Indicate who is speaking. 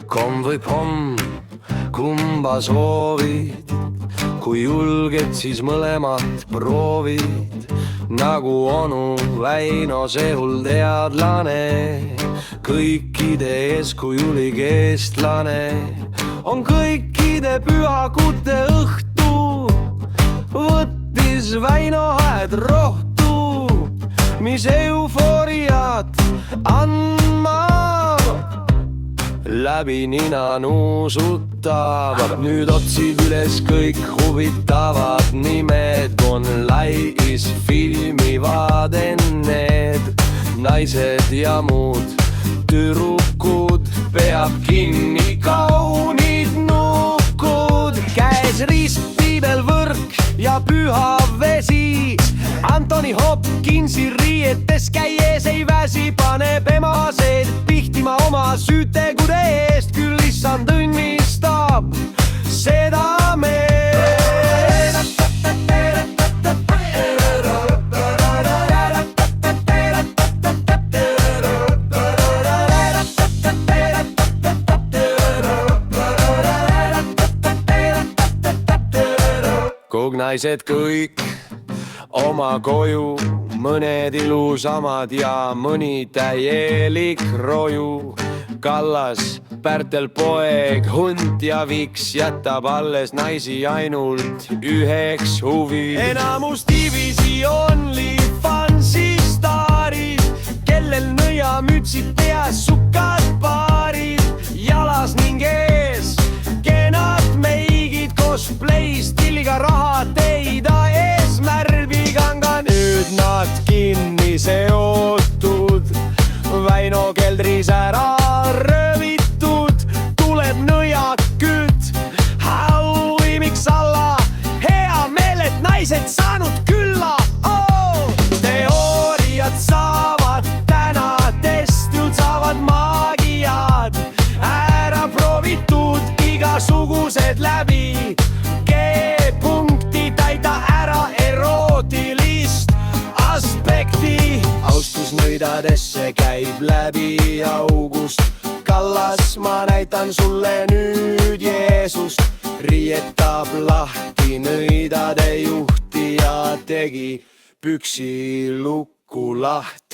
Speaker 1: komm või pomm, kumba soovid, kui julged, siis mõlemat proovid. Nagu onu Väino, see hull teadlane, kõikide eeskujulik eestlane, on kõikide pühakute õhtu võttis Väino aed rohtu, mis eufooriat andma läbi nina nuusutab. Nüüd otsid üles kõik huvitavad nimed, online'is filmivad need naised ja muud tüdrukud, peab kinni kaunid nukud. Käes ristpiibel, võrk ja püha vesi, Anthony Hopkinsi riietes käies ei väsi, paneb emaseed pihtima oma süütegude eest, küll issand õnnistab seda meest. Naised kõik oma koju, mõned ilusamad ja mõni täielik roju. Kallas, Pärtel poeg, hunt ja viks jätab alles naisi ainult üheks huvi. Enamus divisioonli fansi staarid, kellel nõiamütsid peas, sukad paarid, jalas ning ees kenad meigid, cosplay stiliga raha teida eesmärviga. Nüüd nad kinni seotud, Väino keldris ära röövitud, tuleb nõiaküt hauimiks alla. Hea meel, et naised saanud külla oh! Teooriad saavad täna testilt, saavad maagiad ära proovitud, igasugused läbi. G-punkti täida ära erootilist aspekti. Austus nõidadesse käib läbi august. Kallas, ma näitan sulle nüüd Jeesust. Riietab lahti nõidade juhti ja tegi püksi lukku lahti.